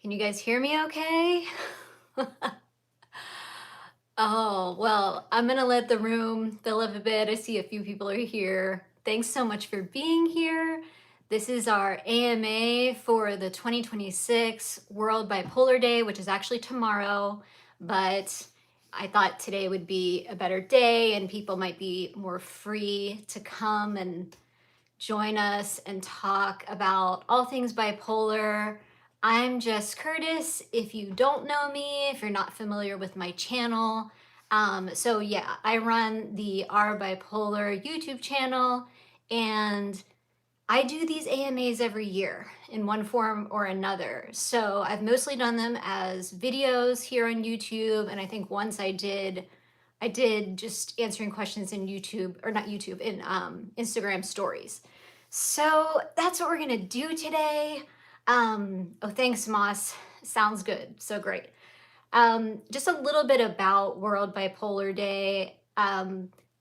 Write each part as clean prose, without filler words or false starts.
Can you guys hear me okay? Oh, well, I'm gonna let the room fill up a bit. I see a few people are here. Thanks so much for being here. This is our AMA for the 2026 World Bipolar Day, which is actually tomorrow, but I thought today would be a better day and people might be more free to come and join us and talk about all things bipolar. I'm Jess Curtis. If you don't know me, if you're not familiar with my channel, so yeah, I run the Our Bipolar YouTube channel, and I do these AMAs every year in one form or another. So I've mostly done them as videos here on YouTube, and I think once I did just answering questions in YouTube, or not YouTube, in Instagram stories. So that's what we're gonna do today. Oh, thanks, Moss. Sounds good. So great. Just a little bit about World Bipolar Day.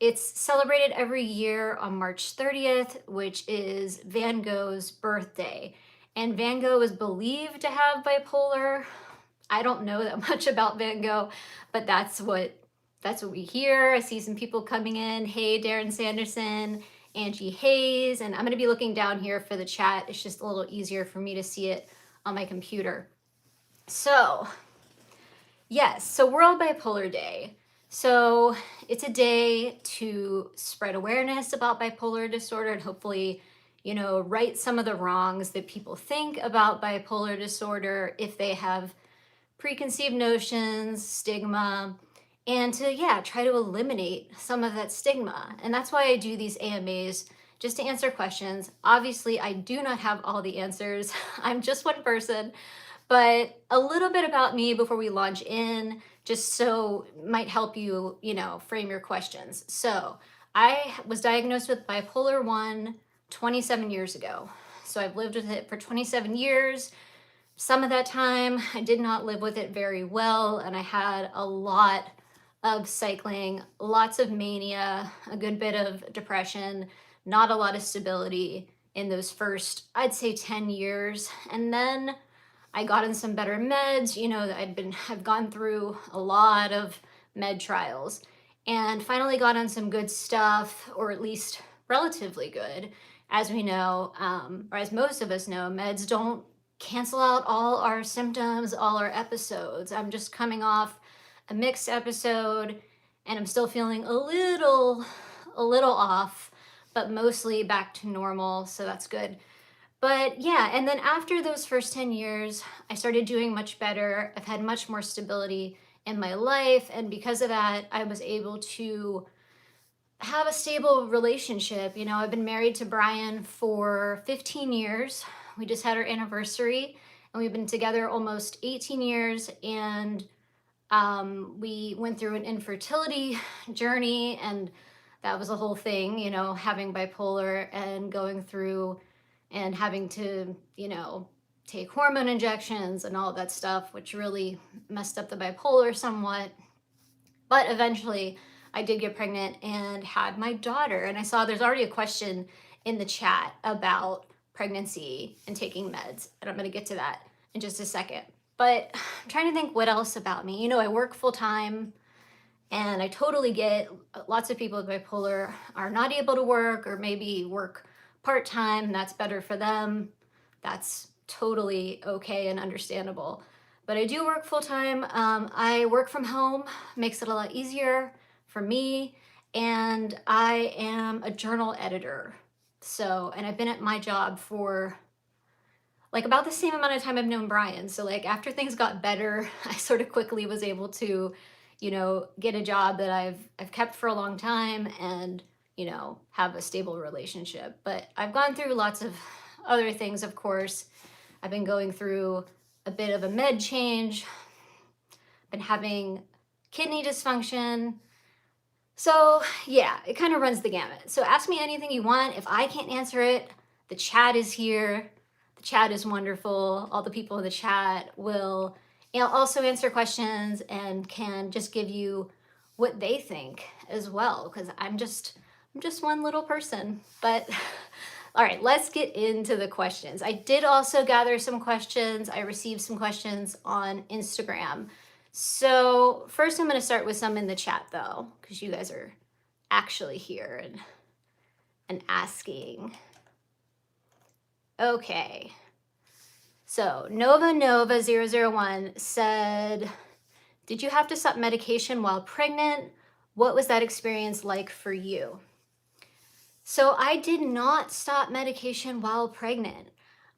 It's celebrated every year on March 30th, which is Van Gogh's birthday. And Van Gogh is believed to have bipolar. I don't know that much about Van Gogh, but that's what we hear. I see some people coming in. Hey, Darren Sanderson, Angie Hayes, and I'm going to be looking down here for the chat. It's just a little easier for me to see it on my computer. So, yes, so World Bipolar Day. So, it's a day to spread awareness about bipolar disorder and hopefully, right some of the wrongs that people think about bipolar disorder if they have preconceived notions, stigma, and to, yeah, try to eliminate some of that stigma. And that's why I do these AMAs, just to answer questions. Obviously, I do not have all the answers. I'm just one person, but a little bit about me before we launch in, just so might help you, frame your questions. So I was diagnosed with bipolar 1 27 years ago. So I've lived with it for 27 years. Some of that time, I did not live with it very well, and I had a lot of cycling, lots of mania, a good bit of depression, not a lot of stability in those first, I'd say, 10 years. And then I got in some better meds. I've gone through a lot of med trials and finally got on some good stuff, or at least relatively good. As we know, or as most of us know, meds don't cancel out all our symptoms, all our episodes. I'm just coming off a mixed episode and I'm still feeling a little off, but mostly back to normal, so that's good. But yeah, and then after those first 10 years, I started doing much better. I've had much more stability in my life, and because of that, I was able to have a stable relationship. I've been married to Brian for 15 years. We just had our anniversary, and we've been together almost 18 years. And we went through an infertility journey, and that was a whole thing, having bipolar and going through and having to, take hormone injections and all that stuff, which really messed up the bipolar somewhat. But eventually, I did get pregnant and had my daughter. And I saw there's already a question in the chat about pregnancy and taking meds. And I'm going to get to that in just a second. But I'm trying to think what else about me. I work full time, and I totally get lots of people with bipolar are not able to work, or maybe work part time. That's better for them. That's totally okay and understandable. But I do work full time. I work from home, makes it a lot easier for me. And I am a journal editor. So, and I've been at my job for like about the same amount of time I've known Brian. So like after things got better, I sort of quickly was able to, get a job that I've kept for a long time and, have a stable relationship. But I've gone through lots of other things, of course. I've been going through a bit of a med change, been having kidney dysfunction. So yeah, it kind of runs the gamut. So ask me anything you want. If I can't answer it, the chat is here. The chat is wonderful. All the people in the chat will, also answer questions and can just give you what they think as well, because I'm just one little person. But All right, let's get into the questions. I did also gather some questions. I received some questions on Instagram. So first I'm going to start with some in the chat though, because you guys are actually here and asking. Okay. So Nova001 said, did you have to stop medication while pregnant? What was that experience like for you? So I did not stop medication while pregnant.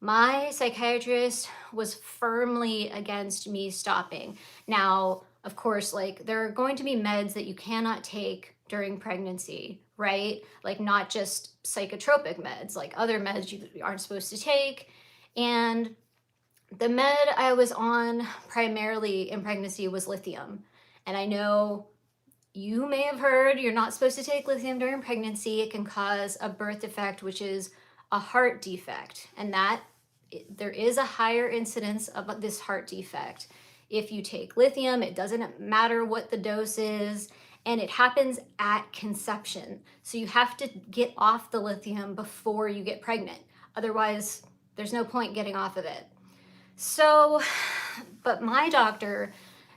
My psychiatrist was firmly against me stopping. Now, of course, like there are going to be meds that you cannot take during pregnancy, right? Like not just psychotropic meds, like other meds you aren't supposed to take. And the med I was on primarily in pregnancy was lithium. And I know you may have heard you're not supposed to take lithium during pregnancy. It can cause a birth defect, which is a heart defect. And there is a higher incidence of this heart defect. If you take lithium, it doesn't matter what the dose is, and it happens at conception. So you have to get off the lithium before you get pregnant. Otherwise, there's no point getting off of it. So, but my doctor,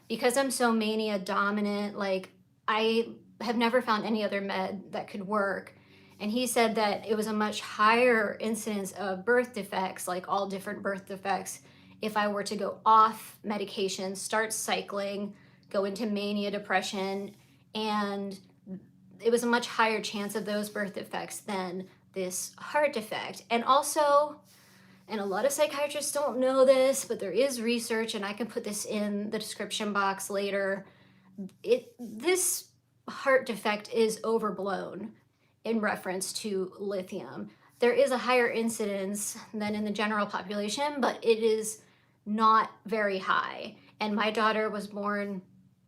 because I'm so mania dominant, like I have never found any other med that could work. And he said that it was a much higher incidence of birth defects, like all different birth defects, if I were to go off medication, start cycling, go into mania depression, and it was a much higher chance of those birth defects than this heart defect. And also, and a lot of psychiatrists don't know this, but there is research, and I can put this in the description box later. This heart defect is overblown in reference to lithium. There is a higher incidence than in the general population, but it is not very high. And my daughter was born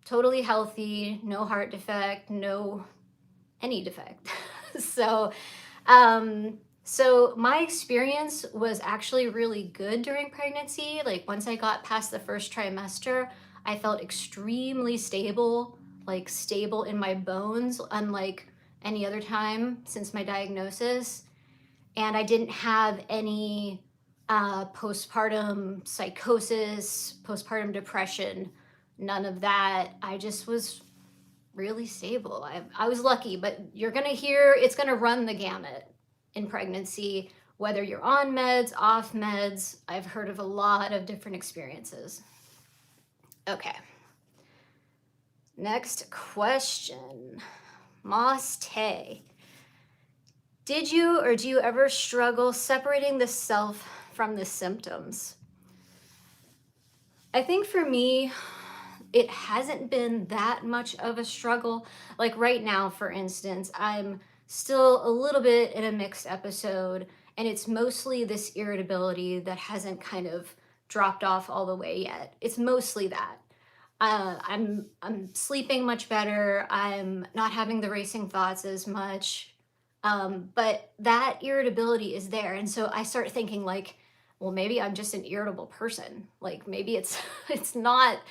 totally healthy, no heart defect, no any defect. So my experience was actually really good during pregnancy. Like once I got past the first trimester, I felt extremely stable, like stable in my bones, unlike any other time since my diagnosis. And I didn't have any postpartum psychosis, postpartum depression, none of that. I just was really stable. I was lucky, but you're gonna hear it's gonna run the gamut in pregnancy, whether you're on meds, off meds. I've heard of a lot of different experiences. Okay. Next question. Moss Tay. Did you or do you ever struggle separating the self from the symptoms? I think for me, it hasn't been that much of a struggle. Like right now, for instance, I'm still a little bit in a mixed episode, and it's mostly this irritability that hasn't kind of dropped off all the way yet. It's mostly that. I'm sleeping much better. I'm not having the racing thoughts as much. But that irritability is there. And so I start thinking like, well, maybe I'm just an irritable person. Like maybe it's not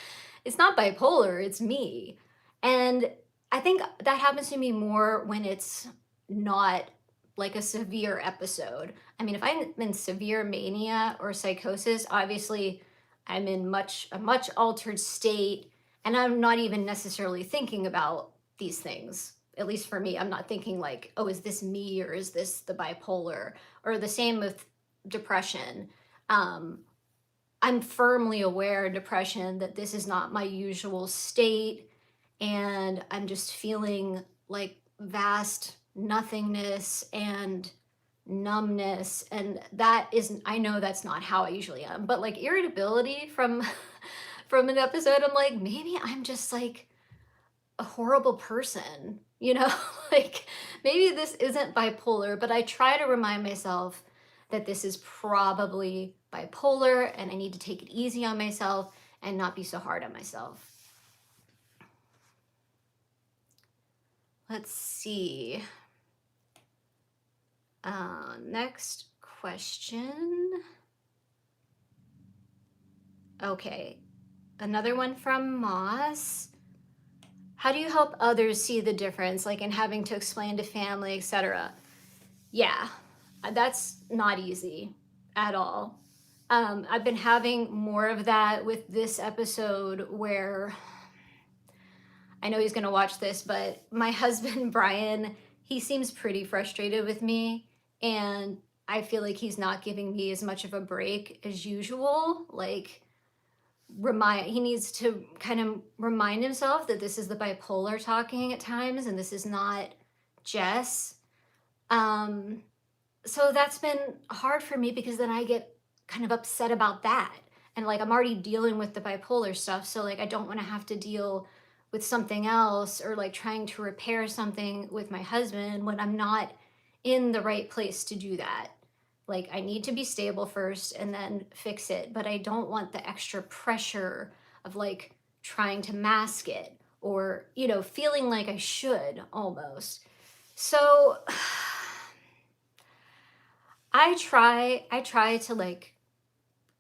bipolar, it's me. And I think that happens to me more when it's not like a severe episode. I mean, if I'm in severe mania or psychosis, obviously I'm in a much altered state, and I'm not even necessarily thinking about these things. At least for me, I'm not thinking like, oh, is this me or is this the bipolar? Or the same with depression. I'm firmly aware in depression that this is not my usual state, and I'm just feeling like vast nothingness and numbness, and I know that's not how I usually am, but like irritability from from an episode, I'm like, maybe I'm just like a horrible person, you know? Like maybe this isn't bipolar, but I try to remind myself that this is probably bipolar, and I need to take it easy on myself and not be so hard on myself. Let's see. Next question. Okay, another one from Moss. How do you help others see the difference, like in having to explain to family, etc.? Yeah, that's not easy at all. I've been having more of that with this episode where I know he's going to watch this, but my husband, Brian, he seems pretty frustrated with me. And I feel like he's not giving me as much of a break as usual. Like, he needs to kind of remind himself that this is the bipolar talking at times and this is not Jess. So that's been hard for me because then I get kind of upset about that. And like, I'm already dealing with the bipolar stuff. So like, I don't want to have to deal with something else or like trying to repair something with my husband when I'm not in the right place to do that. Like, I need to be stable first and then fix it, but I don't want the extra pressure of like trying to mask it or, you know, feeling like I should almost. So I try to like,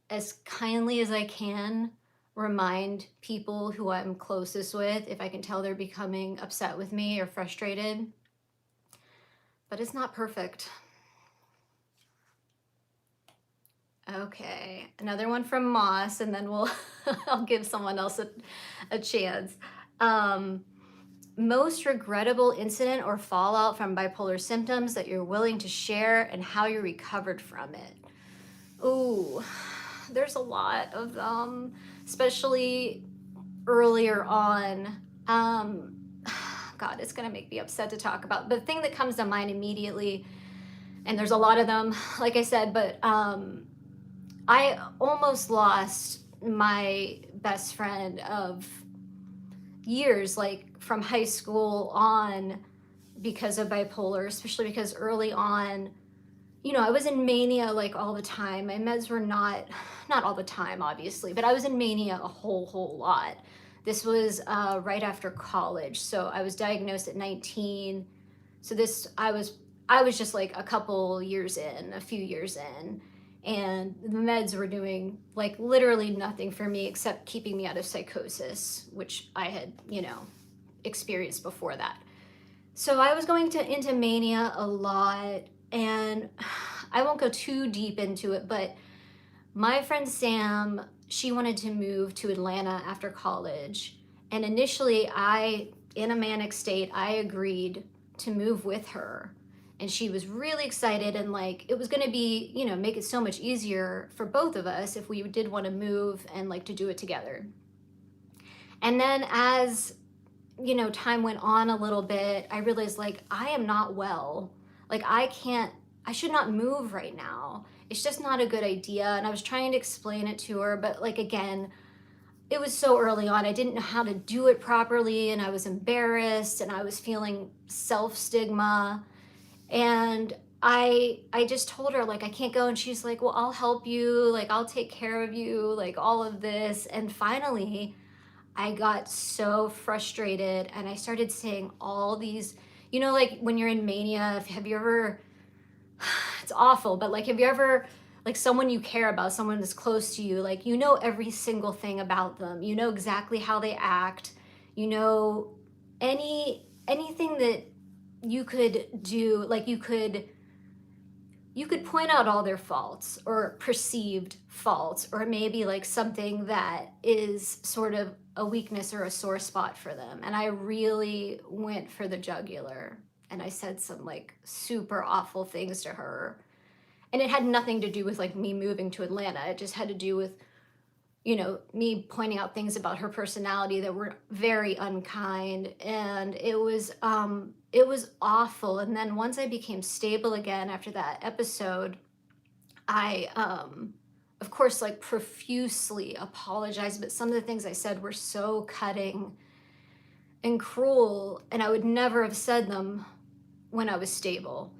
as kindly as I can, remind people who I'm closest with if I can tell they're becoming upset with me or frustrated, but it's not perfect. Okay, another one from Moss, and then I'll give someone else a chance. Most regrettable incident or fallout from bipolar symptoms that you're willing to share and how you recovered from it. Ooh, there's a lot of them, especially earlier on. God, it's gonna make me upset to talk about. The thing that comes to mind immediately, and there's a lot of them, like I said, but I almost lost my best friend of years, like from high school on, because of bipolar, especially because early on, you know, I was in mania like all the time. My meds were not all the time, obviously, but I was in mania a whole lot. This was right after college. So I was diagnosed at 19. So I was just like a few years in, and the meds were doing like literally nothing for me except keeping me out of psychosis, which I had, you know, experienced before that. So I was going into mania a lot, and I won't go too deep into it, but my friend Sam, she wanted to move to Atlanta after college. And initially in a manic state, I agreed to move with her. And she was really excited, and like, it was gonna be, you know, make it so much easier for both of us if we did want to move and like to do it together. And then as, you know, time went on a little bit, I realized like, I am not well. Like, I should not move right now. It's just not a good idea. And I was trying to explain it to her, but like, again, it was so early on, I didn't know how to do it properly, and I was embarrassed, and I was feeling self-stigma. And I just told her like, I can't go. And she's like, well, I'll help you. Like, I'll take care of you, like all of this. And finally, I got so frustrated, and I started saying all these, you know, like when you're in mania, have you ever, it's awful, but like, have you ever, like someone you care about, someone that's close to you, like, you know, every single thing about them, you know exactly how they act, you know, anything that you could do, like you could point out all their faults or perceived faults, or maybe like something that is sort of a weakness or a sore spot for them. And I really went for the jugular, and I said some like super awful things to her. And it had nothing to do with like me moving to Atlanta. It just had to do with, you know, me pointing out things about her personality that were very unkind. And it was awful. And then once I became stable again after that episode, I of course like profusely apologized, but some of the things I said were so cutting and cruel, and I would never have said them when I was stable.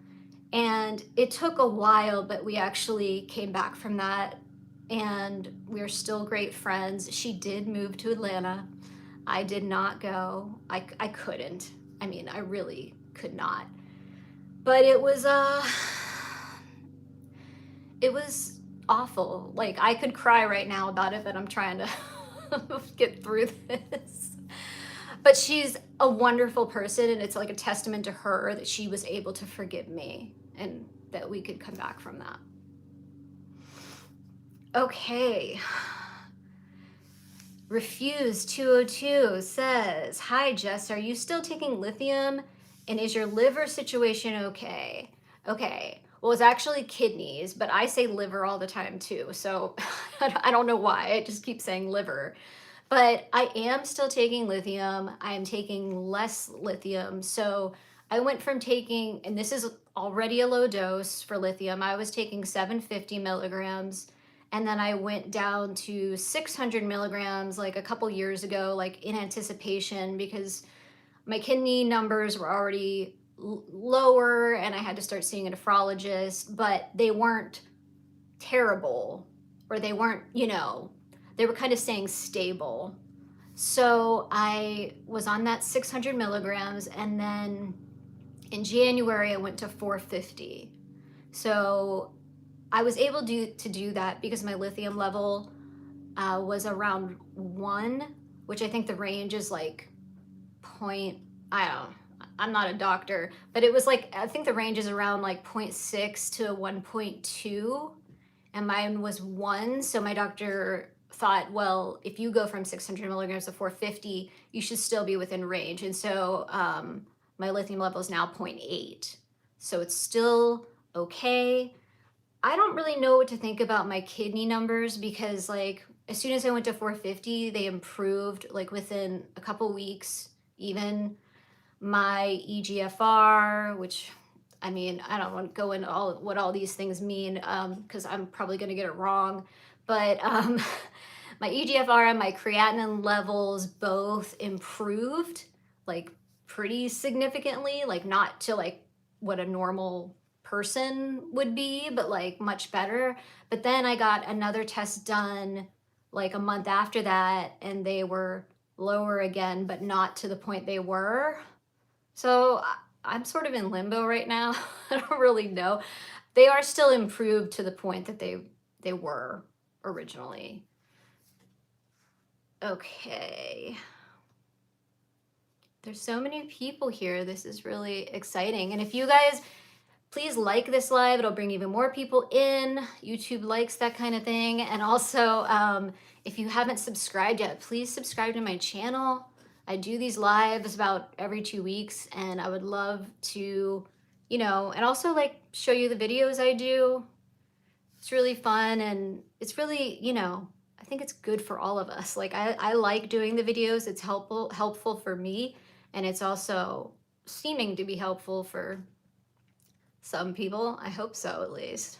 And it took a while, but we actually came back from that, and we're still great friends. She did move to Atlanta. I did not go. I couldn't. I mean, I really could not. But it was awful. Like, I could cry right now about it, but I'm trying to get through this. But she's a wonderful person, and it's like a testament to her that she was able to forgive me. And that we could come back from that. Okay. Refuse 202 says, hi Jess, are you still taking lithium and is your liver situation okay? Okay, well it's actually kidneys, but I say liver all the time too, so I don't know why, I just keep saying liver. But I am still taking lithium. I am taking less lithium. So I went from taking, and this is already a low dose for lithium, I was taking 750 milligrams. And then I went down to 600 milligrams like a couple years ago, like in anticipation, because my kidney numbers were already lower and I had to start seeing a nephrologist, but they weren't terrible, or they weren't, they were kind of staying stable. So I was on that 600 milligrams, and then in January I went to 450. So I was able to do that because my lithium level was around 1, which I think the range is like I'm not a doctor, but it was like, I think the range is around like 0.6 to 1.2, and mine was 1. So my doctor thought, well, if you go from 600 milligrams to 450, you should still be within range. And so my lithium level is now 0.8. So it's still okay. I don't really know what to think about my kidney numbers, because like as soon as I went to 450, they improved like within a couple weeks. Even my EGFR, which I mean, I don't want to go into what all these things mean, because I'm probably going to get it wrong. But my EGFR and my creatinine levels both improved like pretty significantly, like not to like what a normal person would be, but like much better. But then I got another test done like a month after that, and they were lower again, but not to the point they were. So I'm sort of in limbo right now. I don't really know. They are still improved to the point that they were originally. Okay. There's so many people here. This is really exciting. And if you guys please like this live, it'll bring even more people in. YouTube likes that kind of thing. And also, if you haven't subscribed yet, please subscribe to my channel. I do these lives about every 2 weeks, and I would love to, and also like show you the videos I do. It's really fun, and it's really, I think it's good for all of us. Like I like doing the videos. It's helpful for me, and it's also seeming to be helpful for some people. I hope so, at least.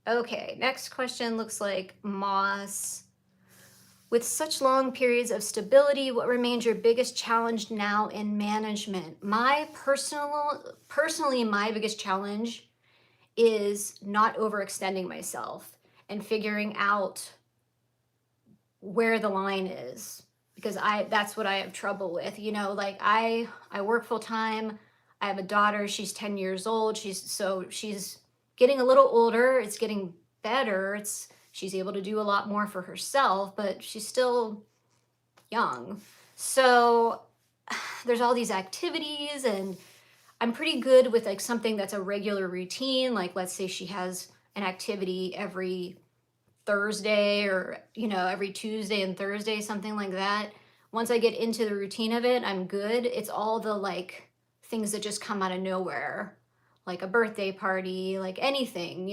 Okay, next question looks like Moss. With such long periods of stability, what remains your biggest challenge now in management? Personally, my biggest challenge is not overextending myself and figuring out where the line is, because that's what I have trouble with. Like I work full time. I have a daughter, she's 10 years old. She's getting a little older. It's getting better. She's able to do a lot more for herself, but she's still young. So there's all these activities, and I'm pretty good with like something that's a regular routine. Like let's say she has an activity every Thursday, or every Tuesday and Thursday, something like that. Once I get into the routine of it, I'm good. It's all the like things that just come out of nowhere, like a birthday party, like anything,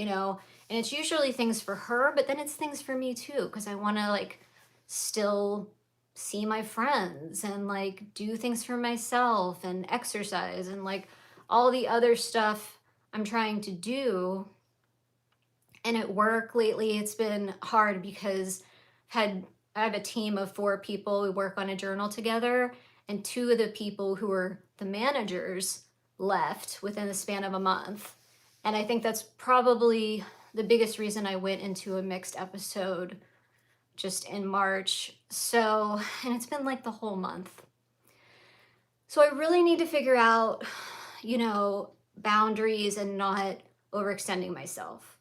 and it's usually things for her, but then it's things for me too, because I want to like still see my friends and like do things for myself and exercise and like all the other stuff I'm trying to do. And at work lately, it's been hard because I have a team of 4 people. We work on a journal together, and 2 of the people who are the managers left within the span of a month. And I think that's probably the biggest reason I went into a mixed episode just in March. So, and it's been like the whole month. So I really need to figure out, boundaries and not overextending myself.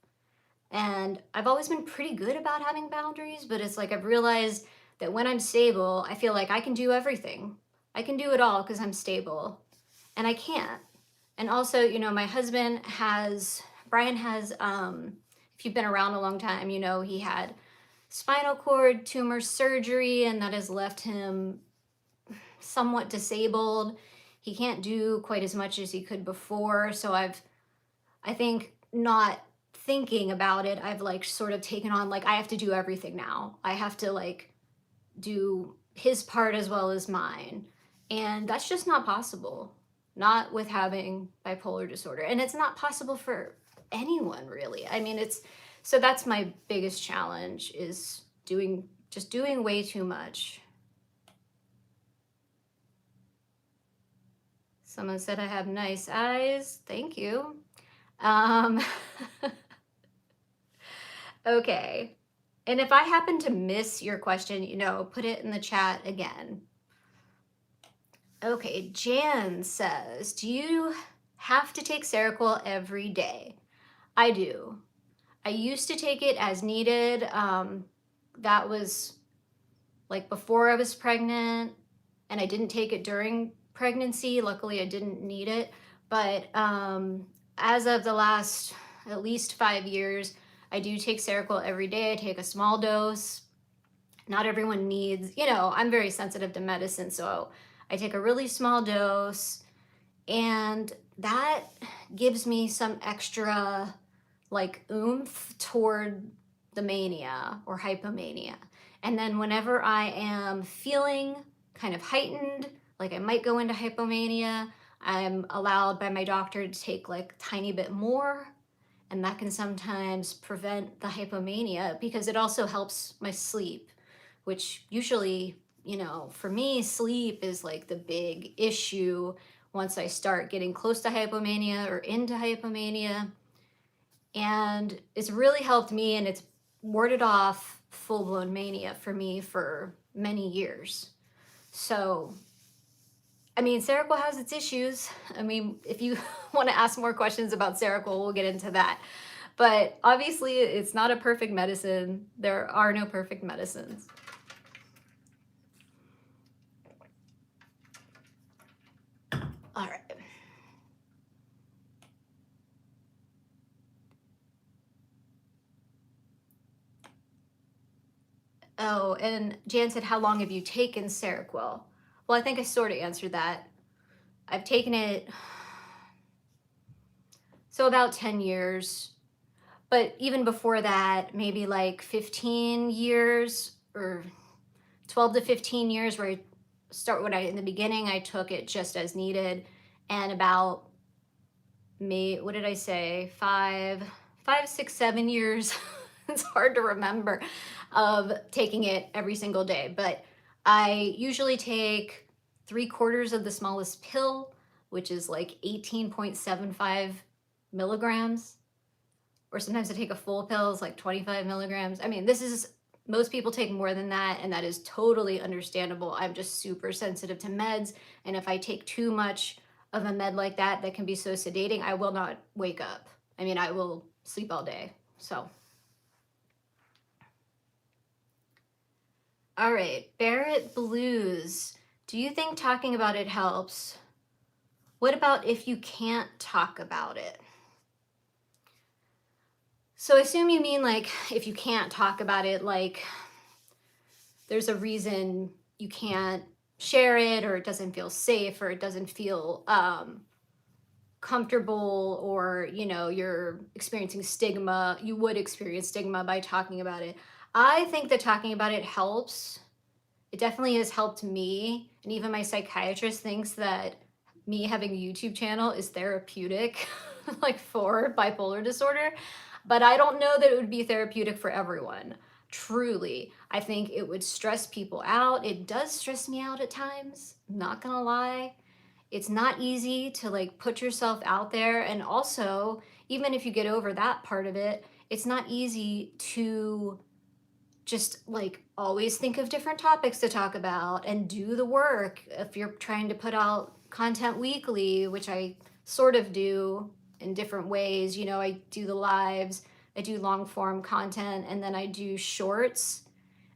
And I've always been pretty good about having boundaries, but it's like I've realized that when I'm stable, I feel like I can do everything. I can do it all because I'm stable, and I can't. And also, you know, my husband Brian has, if you've been around a long time, you know, he had spinal cord tumor surgery, and that has left him somewhat disabled. He can't do quite as much as he could before. So I think, not thinking about it, I've like sort of taken on, like, I have to do everything now. I have to like do his part as well as mine. And that's just not possible, not with having bipolar disorder. And it's not possible for anyone, really. I mean, so that's my biggest challenge, is just doing way too much. Someone said I have nice eyes. Thank you. Okay. And if I happen to miss your question, you know, put it in the chat again. Okay, Jan says, do you have to take Seroquel every day? I do. I used to take it as needed. That was like before I was pregnant, and I didn't take it during pregnancy. Luckily, I didn't need it. But as of the last at least 5 years, I do take Seroquel every day. I take a small dose. Not everyone needs, you know, I'm very sensitive to medicine, so I take a really small dose, and that gives me some extra like oomph toward the mania or hypomania. And then whenever I am feeling kind of heightened, like I might go into hypomania, I'm allowed by my doctor to take like a tiny bit more, and that can sometimes prevent the hypomania, because it also helps my sleep, which usually, you know, for me, sleep is like the big issue once I start getting close to hypomania or into hypomania. And it's really helped me, and it's warded off full-blown mania for me for many years. So, I mean, Seroquel has its issues. I mean, if you want to ask more questions about Seroquel, we'll get into that. But obviously, it's not a perfect medicine. There are no perfect medicines. All right. Oh, and Jan said, how long have you taken Seroquel? Well, I think I sort of answered that. I've taken it, so about 10 years. But even before that, maybe like 15 years or 12 to 15 years, where in the beginning, I took it just as needed. And about what did I say? 5, 6, 7 years. It's hard to remember, of taking it every single day. But I usually take 3/4 of the smallest pill, which is like 18.75 milligrams. Or sometimes I take a full pill, it's like 25 milligrams. I mean, most people take more than that, and that is totally understandable. I'm just super sensitive to meds, and if I take too much of a med like that can be so sedating, I will not wake up. I mean, I will sleep all day. So, all right, Barrett Blues. Do you think talking about it helps? What about if you can't talk about it? So I assume you mean like if you can't talk about it, like there's a reason you can't share it, or it doesn't feel safe, or it doesn't feel comfortable, or, you know, you're experiencing stigma. You would experience stigma by talking about it. I think that talking about it helps. It definitely has helped me, and even my psychiatrist thinks that me having a YouTube channel is therapeutic, like for bipolar disorder. But I don't know that it would be therapeutic for everyone. Truly, I think it would stress people out. It does stress me out at times, not gonna lie. It's not easy to like put yourself out there. And also, even if you get over that part of it, it's not easy to just like always think of different topics to talk about and do the work. If you're trying to put out content weekly, which I sort of do in different ways, you know, I do the lives, I do long form content, and then I do shorts.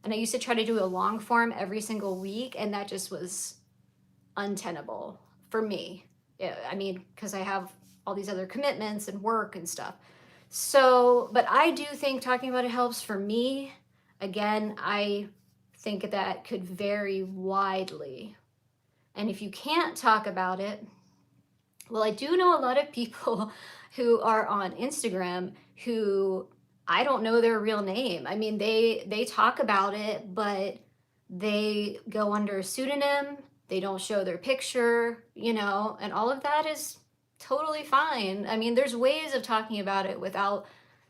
And I used to try to do a long form every single week, and that just was untenable for me. I mean, because I have all these other commitments and work and stuff. So, but I do think talking about it helps for me. Again, I think that could vary widely. And if you can't talk about it, well, I do know a lot of people who are on Instagram who I don't know their real name. I mean, they talk about it, but they go under a pseudonym. They don't show their picture, you know, and all of that is totally fine. I mean, there's ways of talking about it without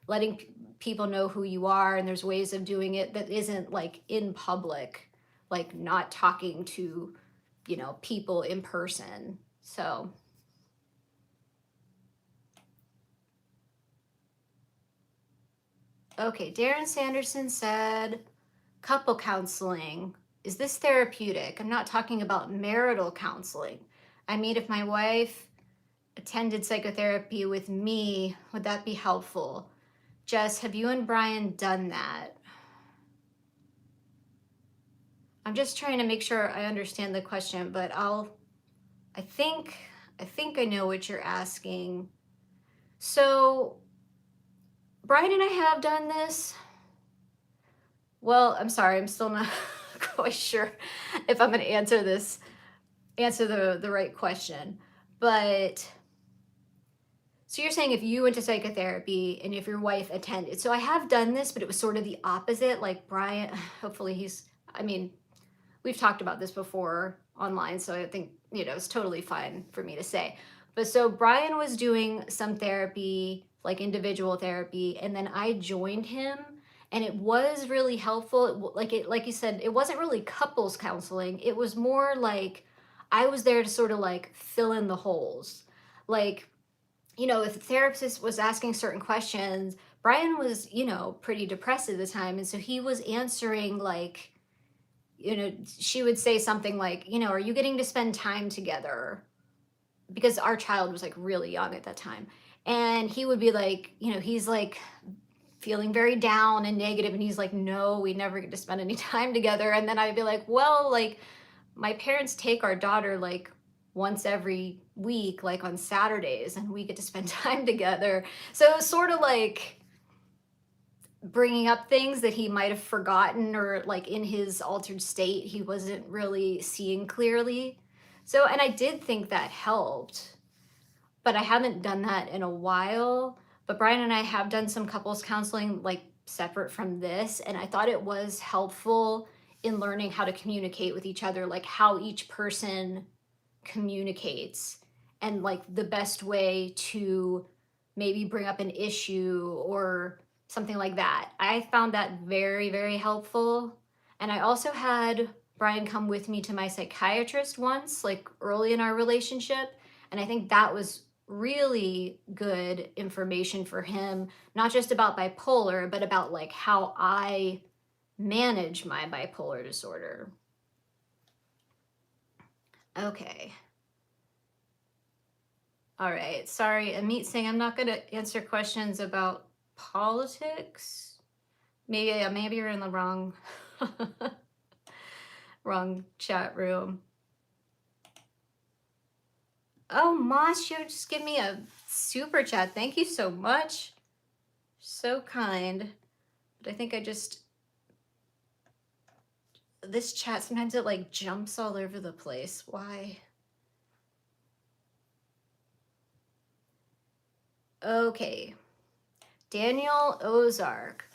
letting people know who you are, and there's ways of doing it that isn't like in public, like not talking to, you know, people in person. So, okay, Darren Sanderson said, couple counseling. Is this therapeutic? I'm not talking about marital counseling. I mean, if my wife attended psychotherapy with me, would that be helpful? Jess, have you and Brian done that? I'm just trying to make sure I understand the question, but I think I know what you're asking. So Brian and I have done this. Well, I'm sorry, I'm still not quite sure if I'm going to answer the right question. But so you're saying if you went to psychotherapy and if your wife attended. So I have done this, but it was sort of the opposite. Like Brian, hopefully I mean, we've talked about this before online, so I think, you know, it's totally fine for me to say. But so Brian was doing some therapy, like individual therapy, and then I joined him, and it was really helpful. Like you said, it wasn't really couples counseling. It was more like I was there to sort of like fill in the holes. Like, you know, if the therapist was asking certain questions, Brian was, you know, pretty depressed at the time, and so he was answering like, you know, she would say something like, you know, are you getting to spend time together? Because our child was like really young at that time. And he would be like, you know, he's like feeling very down and negative, and he's like, no, we never get to spend any time together. And then I'd be like, well, like my parents take our daughter like once every week, like on Saturdays, and we get to spend time together. So it was sort of like bringing up things that he might have forgotten, or like in his altered state he wasn't really seeing clearly. So, and I did think that helped, but I haven't done that in a while. But Brian and I have done some couples counseling like separate from this, and I thought it was helpful in learning how to communicate with each other, like how each person communicates, and like the best way to maybe bring up an issue or something like that. I found that very, very helpful. And I also had Brian come with me to my psychiatrist once, like early in our relationship. And I think that was really good information for him, not just about bipolar, but about like how I manage my bipolar disorder. Okay. All right. Sorry, Amit saying I'm not going to answer questions about politics. Maybe you're in the wrong wrong chat room. Oh, Mosh, you just give me a super chat. Thank you so much. So kind. But I think this chat, sometimes it like jumps all over the place. Why? Okay. Daniel Ozark.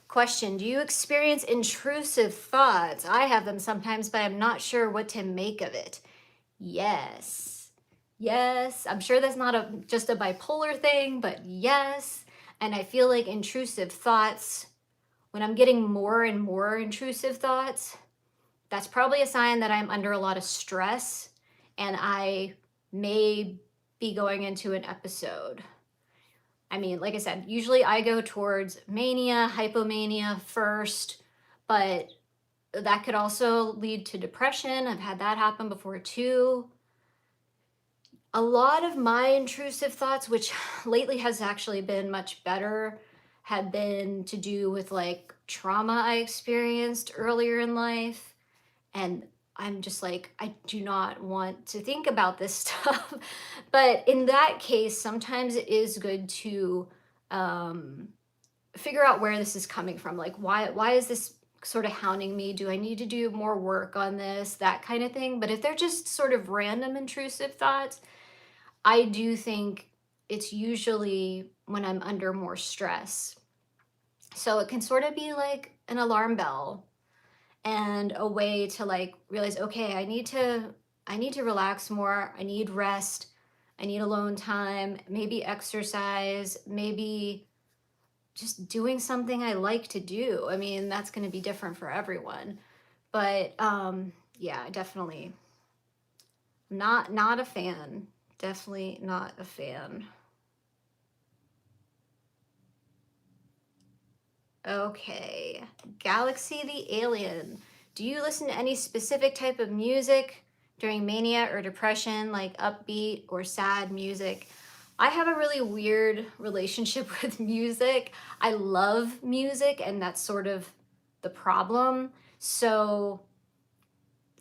Question, do you experience intrusive thoughts? I have them sometimes, but I'm not sure what to make of it. Yes. Yes. I'm sure that's not just a bipolar thing, but yes. And I feel like intrusive thoughts, when I'm getting more and more intrusive thoughts, that's probably a sign that I'm under a lot of stress and I may be going into an episode. I mean, like I said, usually I go towards mania, hypomania first, but that could also lead to depression. I've had that happen before too. A lot of my intrusive thoughts, which lately has actually been much better, have been to do with like trauma I experienced earlier in life. And I'm just like, I do not want to think about this stuff. But in that case, sometimes it is good to um, figure out where this is coming from. Like, why is this sort of hounding me? Do I need to do more work on this? That kind of thing. But if they're just sort of random intrusive thoughts, I do think it's usually when I'm under more stress. So it can sort of be like an alarm bell and a way to like realize, okay, I need to relax more. I need rest. I need alone time, maybe exercise, maybe just doing something I like to do. I mean, that's going to be different for everyone. But yeah, definitely not a fan. Definitely not a fan. Okay. Galaxy the Alien. Do you listen to any specific type of music during mania or depression, like upbeat or sad music? I have a really weird relationship with music. I love music, and that's sort of the problem. So,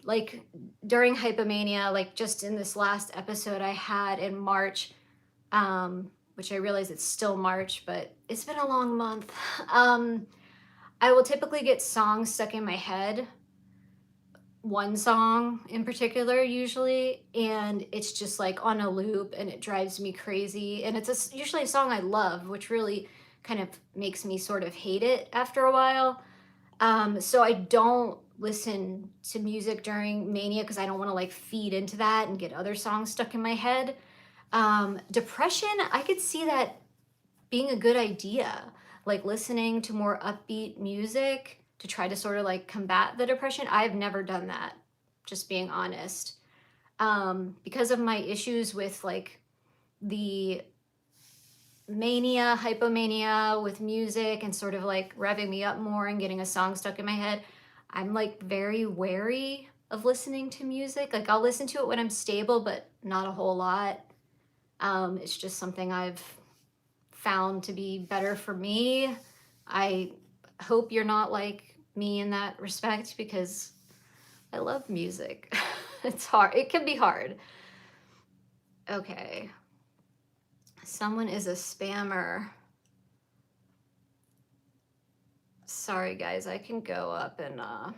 like during Hypomania, like just in this last episode I had in March, which I realize it's still March, but it's been a long month. I will typically get songs stuck in my head, one song in particular usually, and it's just like on a loop and it drives me crazy. And it's usually a song I love, which really kind of makes me sort of hate it after a while. So I don't listen to music during mania because I don't want to like feed into that and get other songs stuck in my head. Depression, I could see that being a good idea, like listening to more upbeat music to try to sort of like combat the depression. I've never done that, just being honest. Because of my issues with like the mania, hypomania with music and sort of like revving me up more and getting a song stuck in my head, I'm like very wary of listening to music. Like I'll listen to it when I'm stable, but not a whole lot. It's just something I've found to be better for me. I hope you're not like me in that respect because I love music. It's hard. It can be hard. Okay. Someone is a spammer. Sorry guys, I can go up and oh.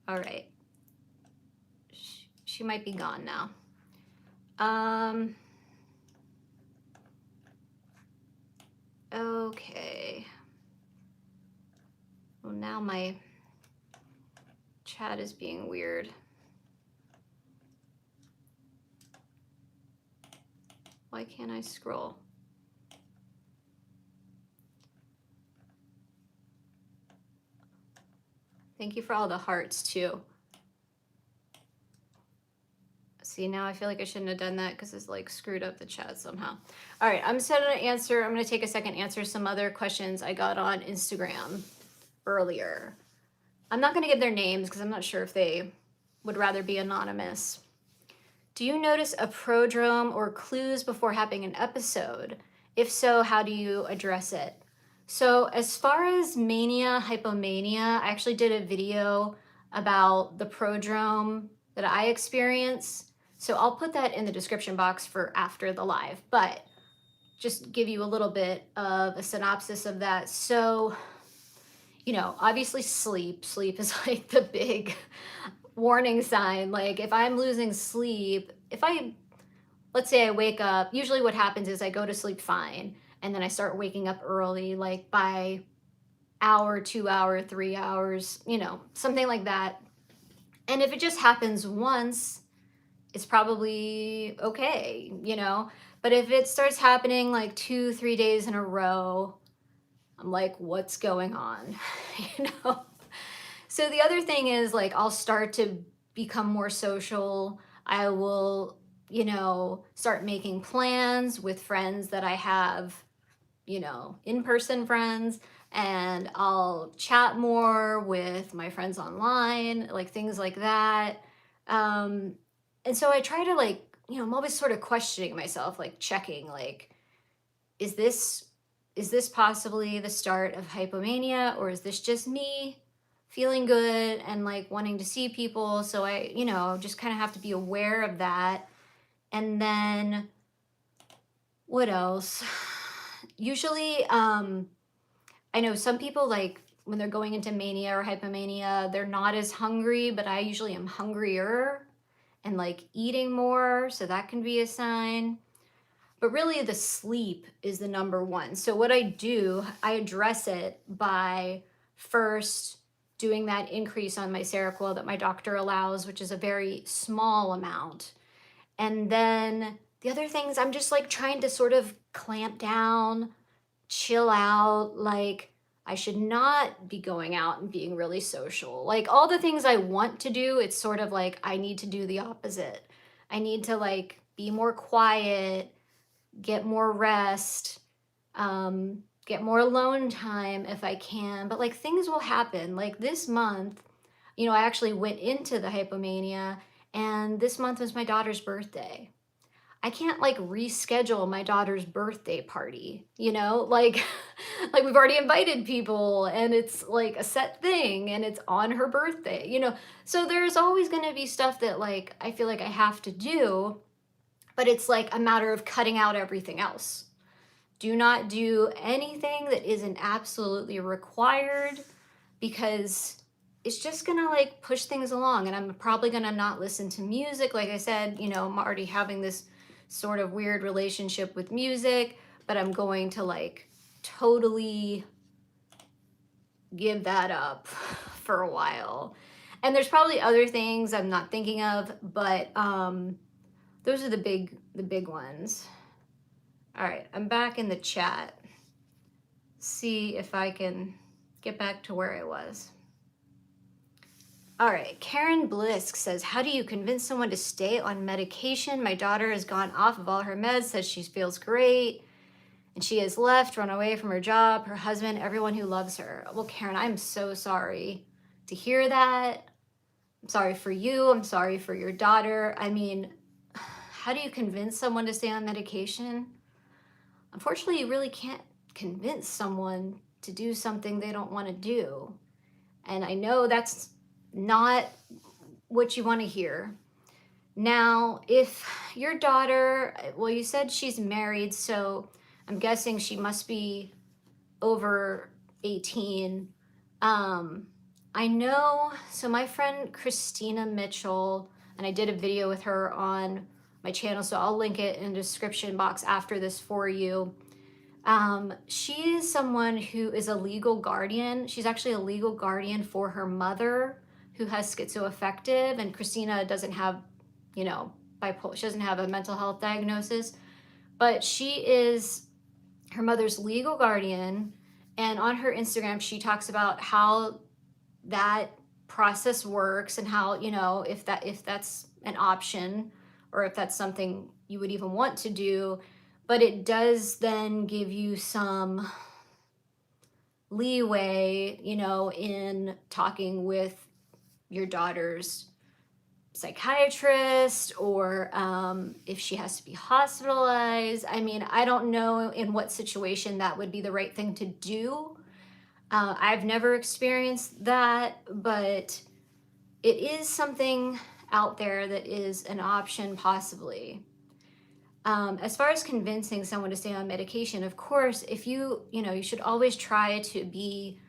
All right. She might be gone now. Okay. Well, now my chat is being weird. Why can't I scroll? Thank you for all the hearts too. See, now I feel like I shouldn't have done that because it's like screwed up the chat somehow. All right, I'm going to answer. I'm going to take a second, answer some other questions I got on Instagram earlier. I'm not going to give their names because I'm not sure if they would rather be anonymous. Do you notice a prodrome or clues before having an episode? If so, how do you address it? So as far as mania, hypomania, I actually did a video about the prodrome that I experience. So I'll put that in the description box for after the live, but just give you a little bit of a synopsis of that. So, you know, obviously sleep is like the big warning sign. Like if I'm losing sleep, let's say I wake up, usually what happens is I go to sleep fine and then I start waking up early, like by hour, 2 hour, 3 hours, you know, something like that. And if it just happens once, it's probably okay, you know. But if it starts happening like 2, 3 days in a row, I'm like, what's going on? You know? So the other thing is like, I'll start to become more social. I will, you know, start making plans with friends that I have, you know, in-person friends, and I'll chat more with my friends online, like things like that. And so I try to like, you know, I'm always sort of questioning myself, like checking, like, is this possibly the start of hypomania, or is this just me feeling good and like wanting to see people? So I, just kind of have to be aware of that. And then what else? Usually, I know some people, like when they're going into mania or hypomania, they're not as hungry, but I usually am hungrier and like eating more. So that can be a sign. But really, the sleep is the number one. So what I do, I address it by first doing that increase on my Seroquel that my doctor allows, which is a very small amount. And then the other things, I'm just like trying to sort of clamp down, chill out. Like, I should not be going out and being really social. Like, all the things I want to do, it's sort of like I need to do the opposite. I need to like be more quiet, get more rest, get more alone time if I can. But like things will happen. Like this month, I actually went into the hypomania, and this month was my daughter's birthday. I can't like reschedule my daughter's birthday party, like like we've already invited people and it's like a set thing and it's on her birthday. So there's always going to be stuff that like I feel like I have to do, but it's like a matter of cutting out everything else. Do not do anything that isn't absolutely required, because it's just gonna like push things along. And I'm probably gonna not listen to music. Like I said, I'm already having this sort of weird relationship with music, but I'm going to like totally give that up for a while. And there's probably other things I'm not thinking of, but those are the big ones. All right, I'm back in the chat. See if I can get back to where I was. All right, Karen Blisk says, how do you convince someone to stay on medication? My daughter has gone off of all her meds, says she feels great, and she has left, run away from her job, her husband, everyone who loves her. Well, Karen, I'm so sorry to hear that. I'm sorry for you. I'm sorry for your daughter. I mean, how do you convince someone to stay on medication? Unfortunately, you really can't convince someone to do something they don't want to do. And I know that's not what you want to hear. Now, if your daughter, well, you said she's married, so I'm guessing she must be over 18. I know, so my friend Christina Mitchell, and I did a video with her on my channel, so I'll link it in the description box after this for you. She is someone who is a legal guardian. She's actually a legal guardian for her mother, who has schizoaffective, and Christina doesn't have, bipolar. She doesn't have a mental health diagnosis, but she is her mother's legal guardian. And on her Instagram, she talks about how that process works and how, if that's an option, or if that's something you would even want to do. But it does then give you some leeway, in talking with your daughter's psychiatrist, or if she has to be hospitalized. I mean, I don't know in what situation that would be the right thing to do. I've never experienced that, but it is something out there that is an option possibly. As far as convincing someone to stay on medication, of course, if you should always try to be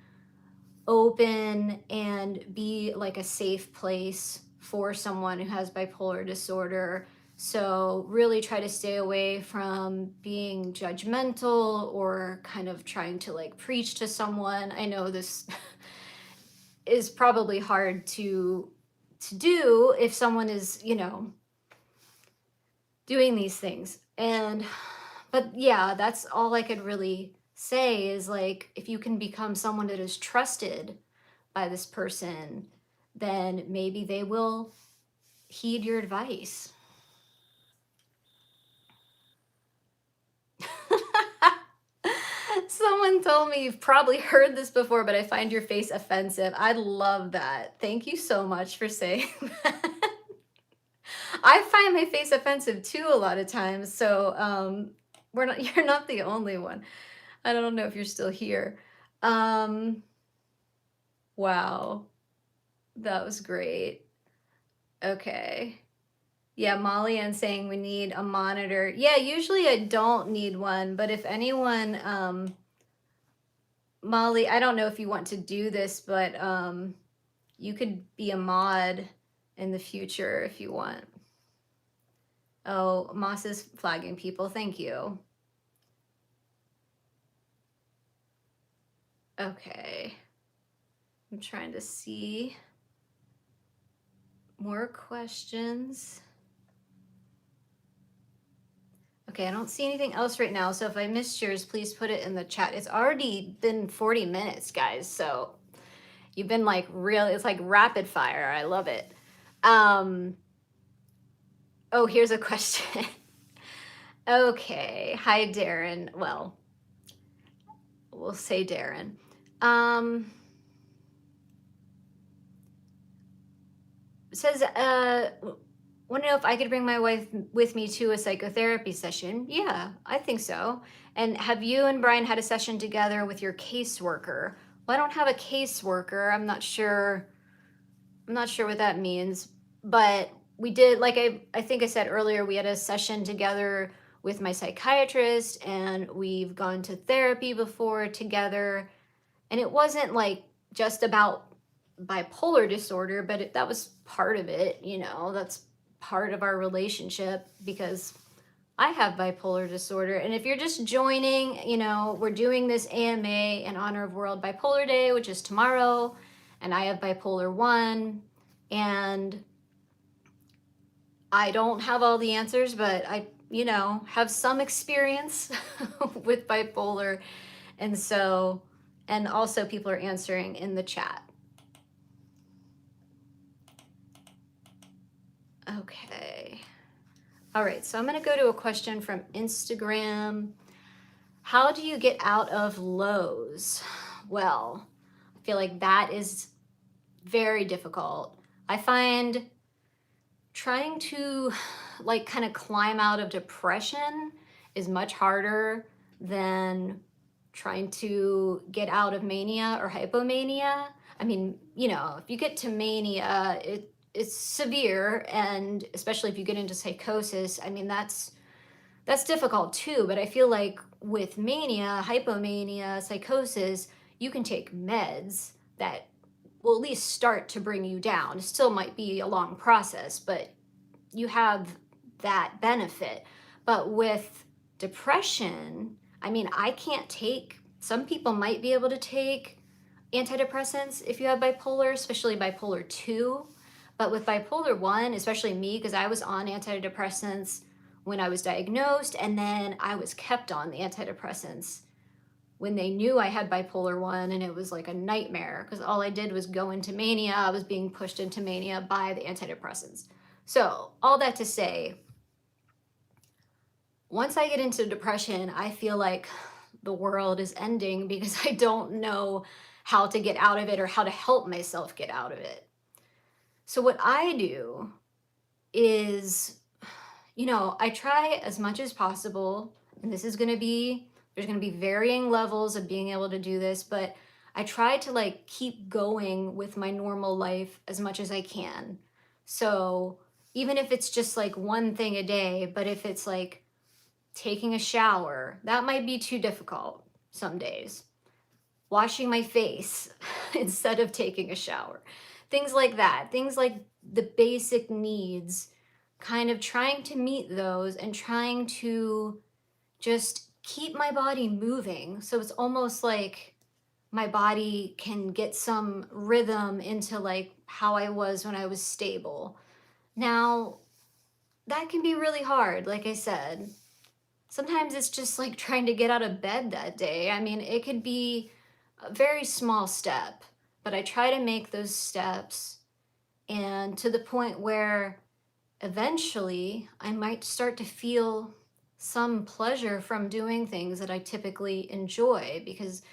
open and be like a safe place for someone who has bipolar disorder. So really try to stay away from being judgmental or kind of trying to like preach to someone. I know this is probably hard to do if someone is, doing these things. But yeah, that's all I could really say is like, if you can become someone that is trusted by this person, then maybe they will heed your advice. Someone told me you've probably heard this before, but I find your face offensive. I love that. Thank you so much for saying that. I find my face offensive too a lot of times. So you're not the only one. I don't know if you're still here. Um, wow, that was great. Okay. Yeah, Molly Ann saying we need a monitor. Yeah, usually I don't need one, but if anyone, Molly, I don't know if you want to do this, but you could be a mod in the future if you want. Oh, Moss is flagging people. Thank you. Okay. I'm trying to see more questions. Okay, I don't see anything else right now. So if I missed yours, please put it in the chat. It's already been 40 minutes, guys. So you've been like it's like rapid fire. I love it. Oh, here's a question. Okay. Hi, Darren. Well, we'll say Darren. It says, want to know if I could bring my wife with me to a psychotherapy session. Yeah, I think so. And have you and Brian had a session together with your caseworker? Well, I don't have a caseworker. I'm not sure what that means, but we did, like I think I said earlier, we had a session together with my psychiatrist, and we've gone to therapy before together. And it wasn't like just about bipolar disorder, but that was part of it, that's part of our relationship, because I have bipolar disorder. And if you're just joining, we're doing this AMA in honor of World Bipolar Day, which is tomorrow, and I have bipolar I, and I don't have all the answers, but I, have some experience with bipolar. And so, and also people are answering in the chat. Okay. All right, so I'm going to go to a question from Instagram. How do you get out of lows? Well, I feel like that is very difficult. I find trying to like kind of climb out of depression is much harder than trying to get out of mania or hypomania. I mean, if you get to mania, it's severe, and especially if you get into psychosis, I mean, that's difficult too. But I feel like with mania, hypomania, psychosis, you can take meds that will at least start to bring you down. It still might be a long process, but you have that benefit. But with depression, I mean, I can't take, some people might be able to take antidepressants if you have bipolar, especially bipolar II. But with bipolar I, especially me, because I was on antidepressants when I was diagnosed, and then I was kept on the antidepressants when they knew I had bipolar I, and it was like a nightmare, because all I did was go into mania. I was being pushed into mania by the antidepressants. So all that to say, once I get into depression, I feel like the world is ending, because I don't know how to get out of it or how to help myself get out of it. So what I do is, I try as much as possible, and there's going to be varying levels of being able to do this, but I try to like keep going with my normal life as much as I can. So even if it's just like one thing a day, but if it's like taking a shower, that might be too difficult some days. Washing my face instead of taking a shower. Things like that. Things like the basic needs, kind of trying to meet those and trying to just keep my body moving. So it's almost like my body can get some rhythm into like how I was when I was stable. Now, that can be really hard, like I said. Sometimes it's just like trying to get out of bed that day. I mean, it could be a very small step, but I try to make those steps, and to the point where eventually I might start to feel some pleasure from doing things that I typically enjoy, because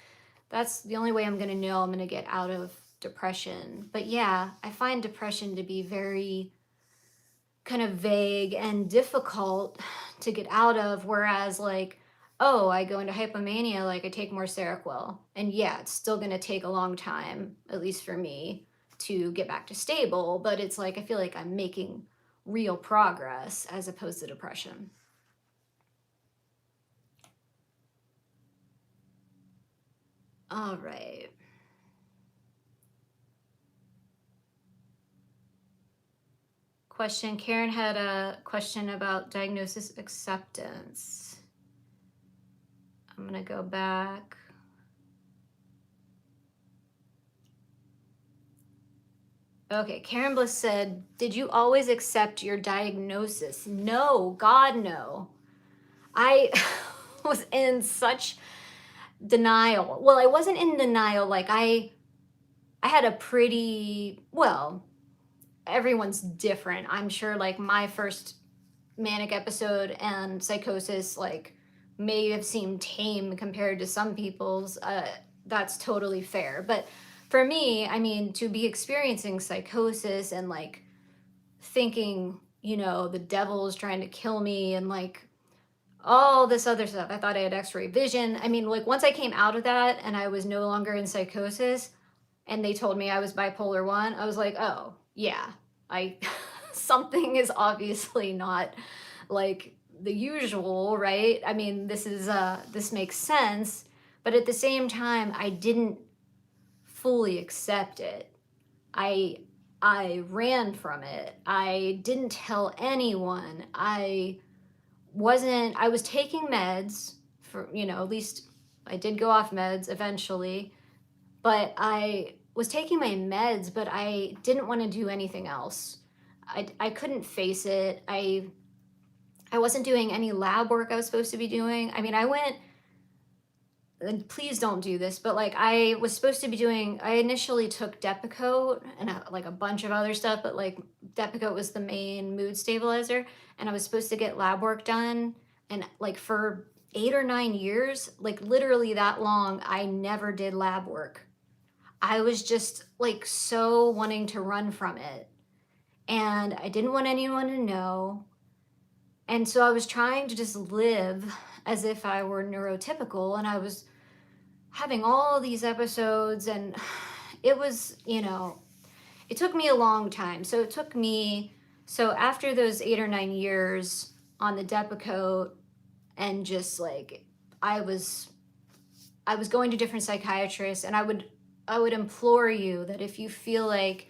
that's the only way I'm going to know I'm going to get out of depression. But yeah, I find depression to be very kind of vague and difficult to get out of, whereas like oh, I go into hypomania, like I take more Seroquel. And yeah, it's still going to take a long time, at least for me, to get back to stable. But it's like, I feel like I'm making real progress as opposed to depression. All right. Question. Karen had a question about diagnosis acceptance. I'm going to go back. Okay, Karen Bliss said, did you always accept your diagnosis? No, God, no. I was in such denial. Well, I wasn't in denial. Like I had a pretty, well, everyone's different. I'm sure like my first manic episode and psychosis like may have seemed tame compared to some people's. That's totally fair. But for me, I mean, to be experiencing psychosis and like thinking, you know, the devil is trying to kill me and like all this other stuff. I thought I had x-ray vision. I mean, like once I came out of that and I was no longer in psychosis and they told me I was bipolar 1, I was like, "Oh, yeah. I something is obviously not like the usual, right? I mean, this makes sense, but at the same time, I didn't fully accept it. I I ran from it. I didn't tell anyone. I was taking meds for, you know, at least I did go off meds eventually, but I was taking my meds, but I didn't want to do anything else. I couldn't face it. I wasn't doing any lab work I was supposed to be doing. I mean, I went, and please don't do this, but like I was supposed to be doing, I initially took Depakote and like a bunch of other stuff, but like Depakote was the main mood stabilizer, and I was supposed to get lab work done. And like for 8 or 9 years, like literally that long, I never did lab work. I was just like so wanting to run from it. And I didn't want anyone to know. And so I was trying to just live as if I were neurotypical, and I was having all these episodes, and it was, you know, it took me a long time. So after those 8 or 9 years on the Depakote, and just like I was I was going to different psychiatrists, and I would implore you that if you feel like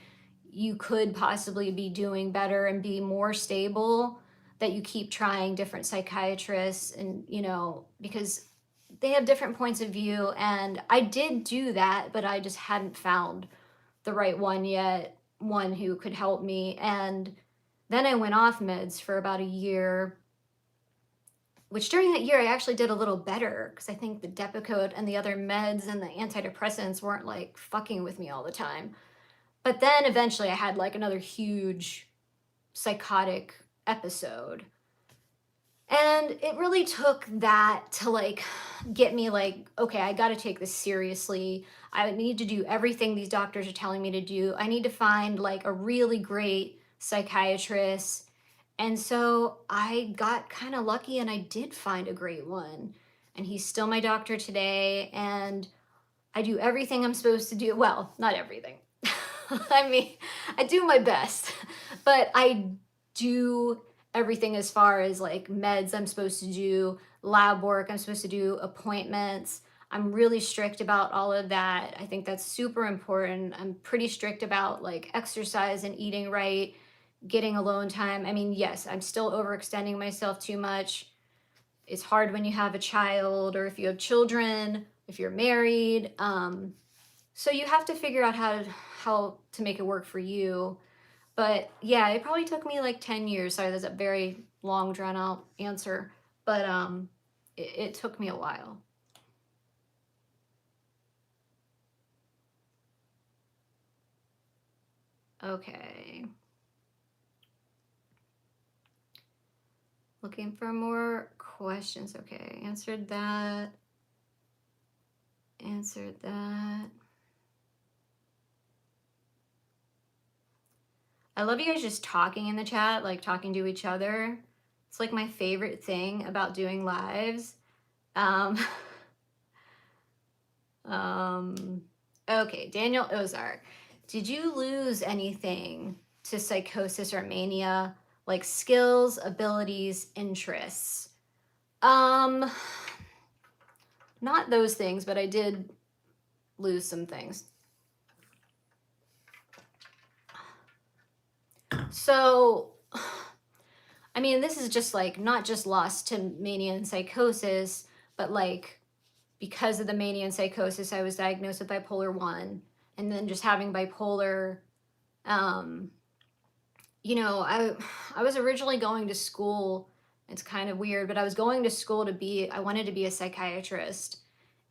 you could possibly be doing better and be more stable, that you keep trying different psychiatrists, and you know, because they have different points of view. And I did do that, but I just hadn't found the right one yet, one who could help me. And then I went off meds for about a year, which during that year I actually did a little better because I think the Depakote and the other meds and the antidepressants weren't like fucking with me all the time. But then eventually I had like another huge psychotic episode. And it really took that to like get me like, okay, I got to take this seriously. I need to do everything these doctors are telling me to do. I need to find like a really great psychiatrist. And so I got kind of lucky and I did find a great one. And he's still my doctor today. And I do everything I'm supposed to do. Well, not everything. I mean, I do my best, but I do everything as far as like meds I'm supposed to do, lab work I'm supposed to do, appointments. I'm really strict about all of that. I think that's super important. I'm pretty strict about like exercise and eating right, getting alone time. I mean, yes, I'm still overextending myself too much. It's hard when you have a child or if you have children, if you're married. So you have to figure out how to make it work for you. But yeah, it probably took me like 10 years. Sorry, that's a very long drawn out answer, but it took me a while. Okay. Looking for more questions. Okay, answered that. Answered that. I love you guys just talking in the chat, like talking to each other. It's like my favorite thing about doing lives. Um, okay, Daniel Ozark. Did you lose anything to psychosis or mania, like skills, abilities, interests? Not those things, but I did lose some things. So, I mean, this is just like not just lost to mania and psychosis, but like because of the mania and psychosis, I was diagnosed with bipolar 1, and then just having bipolar. You know, I was originally going to school. It's kind of weird, but I was going to school to be, I wanted to be a psychiatrist.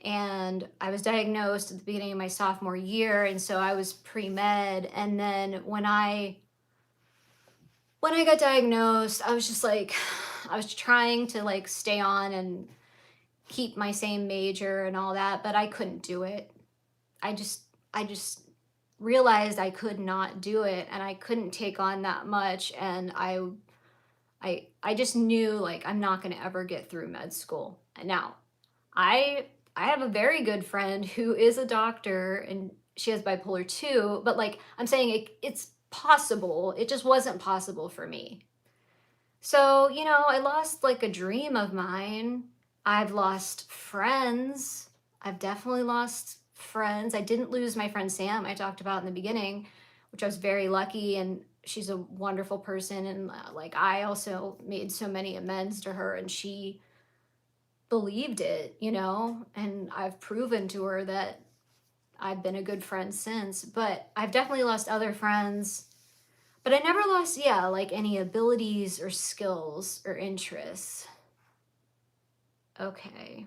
And I was diagnosed at the beginning of my sophomore year, and so I was pre-med. And then when I got diagnosed, I was just like, I was trying to like stay on and keep my same major and all that, but I couldn't do it. I just realized I could not do it, and I couldn't take on that much. And I just knew like I'm not going to ever get through med school. And now I have a very good friend who is a doctor, and she has bipolar 2, but like I'm saying it's possible. It just wasn't possible for me. So, you know, I lost like a dream of mine. I've lost friends. I've definitely lost friends. I didn't lose my friend Sam, I talked about in the beginning, which I was very lucky, and she's a wonderful person. And like I also made so many amends to her, and she believed it, you know, and I've proven to her that I've been a good friend since. But I've definitely lost other friends. But I never lost, yeah, like any abilities or skills or interests. Okay.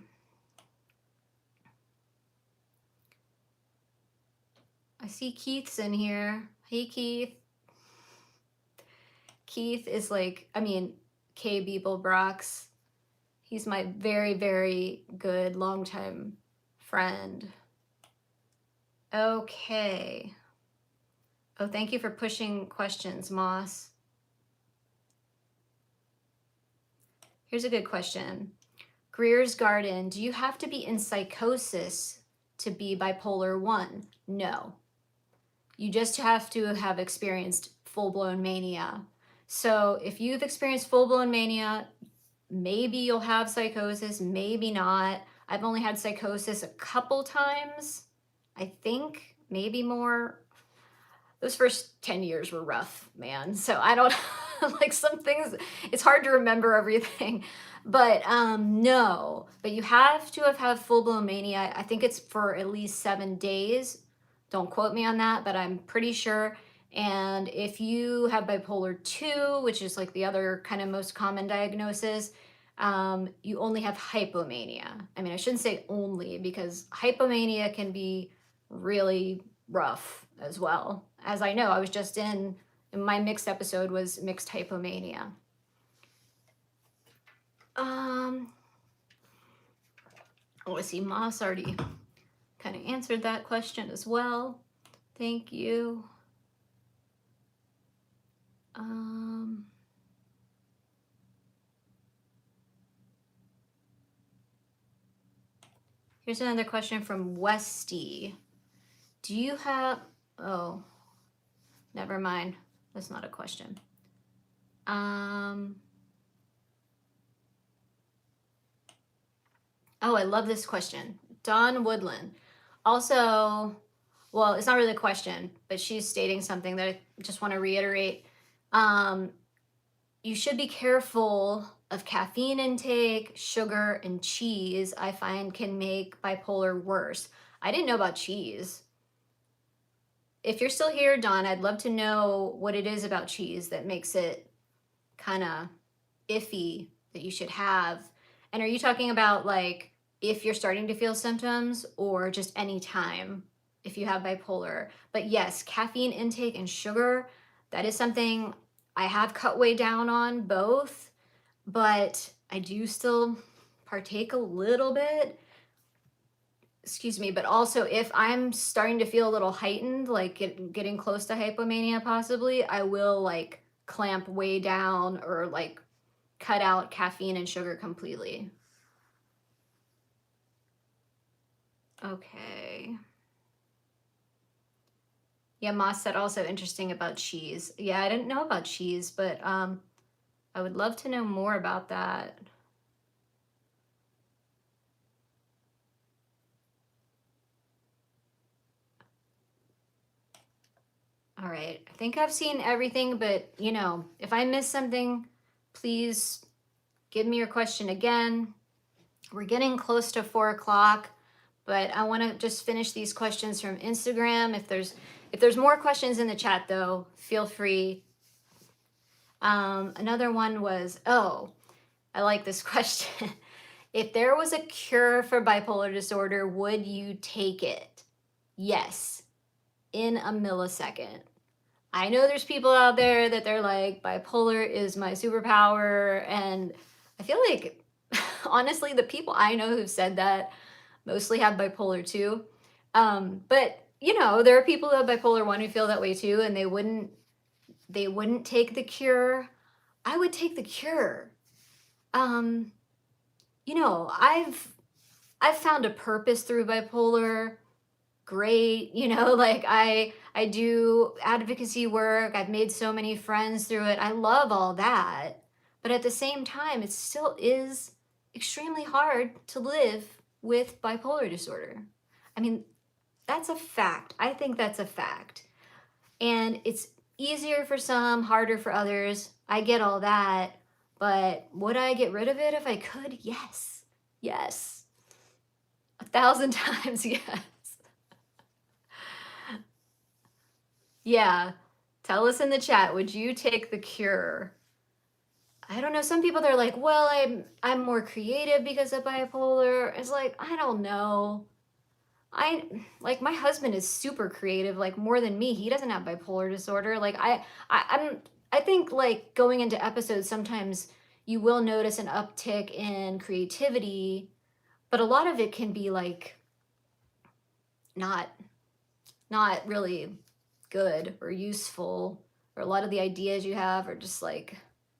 I see Keith's in here. Hey, Keith. Keith is like, I mean, K. Beeblebrox. He's my very, very good longtime friend. Okay. Oh, thank you for pushing questions, Moss. Here's a good question. Greer's Garden, do you have to be in psychosis to be bipolar 1? No. You just have to have experienced full-blown mania. So if you've experienced full-blown mania, maybe you'll have psychosis, maybe not. I've only had psychosis a couple times, I think, maybe more. Those first 10 years were rough, man. So I don't, like some things, it's hard to remember everything. But no, but you have to have had full-blown mania. I think it's for at least 7 days. Don't quote me on that, but I'm pretty sure. And if you have bipolar 2, which is like the other kind of most common diagnosis, you only have hypomania. I mean, I shouldn't say only, because hypomania can be really rough as well. As I know, I was just in my mixed episode was mixed hypomania. Oh, I see Moss already kind of answered that question as well. Thank you. Here's another question from Westy. Do you have, oh, never mind. That's not a question. Oh, I love this question. Dawn Woodland. Also, well, it's not really a question, but she's stating something that I just want to reiterate. You should be careful of caffeine intake, sugar, and cheese. I find can make bipolar worse. I didn't know about cheese. If you're still here, Dawn, I'd love to know what it is about cheese that makes it kind of iffy that you should have. And are you talking about like if you're starting to feel symptoms, or just any time if you have bipolar? But yes, caffeine intake and sugar, that is something I have cut way down on both, but I do still partake a little bit. Excuse me, but also if I'm starting to feel a little heightened, like getting close to hypomania possibly, I will like clamp way down or like cut out caffeine and sugar completely. Okay. Yeah, Moss said also interesting about cheese. Yeah, I didn't know about cheese, but I would love to know more about that. All right, I think I've seen everything, but you know, if I miss something, please give me your question again. We're getting close to 4 o'clock, but I want to just finish these questions from Instagram. If there's more questions in the chat though, feel free. Another one was, oh, I like this question. If there was a cure for bipolar disorder, would you take it? Yes, in a millisecond. I know there's people out there that they're like, bipolar is my superpower. And I feel like, honestly, the people I know who've said that mostly have bipolar too. But you know, there are people who have bipolar 1 who feel that way too, and they wouldn't take the cure. I would take the cure. Um, you know, I've found a purpose through bipolar. Great, you know, like I do advocacy work. I've made so many friends through it. I love all that. But at the same time, it still is extremely hard to live with bipolar disorder. I mean, that's a fact. I think that's a fact. And it's easier for some, harder for others. I get all that. But would I get rid of it if I could? Yes. Yes. 1,000 times yes. Yeah. Tell us in the chat, would you take the cure? I don't know. Some people they're like, well, I'm more creative because of bipolar. It's like, I don't know. I like my husband is super creative, like more than me. He doesn't have bipolar disorder. Like I think like going into episodes sometimes you will notice an uptick in creativity, but a lot of it can be like not not really good or useful, or a lot of the ideas you have are just like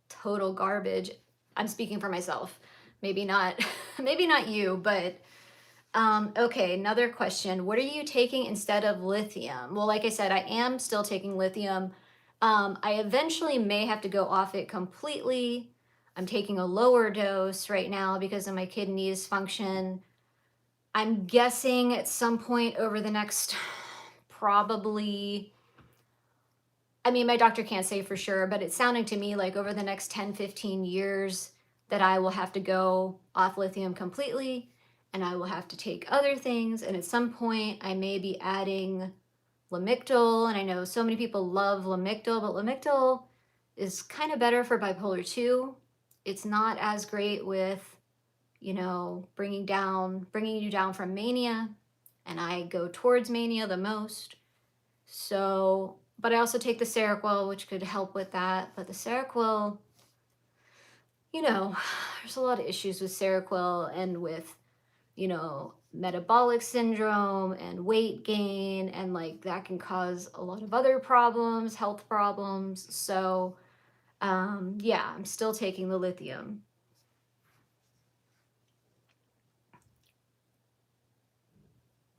total garbage. I'm speaking for myself. Maybe not maybe not you, but okay, another question. What are you taking instead of lithium? Well, like I said, I am still taking lithium. I eventually may have to go off it completely. I'm taking a lower dose right now because of my kidneys function. I'm guessing at some point over the next probably, I mean, my doctor can't say for sure, but it's sounding to me like over the next 10, 15 years that I will have to go off lithium completely and I will have to take other things. And at some point, I may be adding Lamictal. And I know so many people love Lamictal, but Lamictal is kind of better for bipolar 2. It's not as great with, you know, bringing you down from mania. And I go towards mania the most. So, but I also take the Seroquel, which could help with that. But the Seroquel, you know, there's a lot of issues with Seroquel and with, you know, metabolic syndrome and weight gain, and like that can cause a lot of other problems, health problems. So, yeah, I'm still taking the lithium.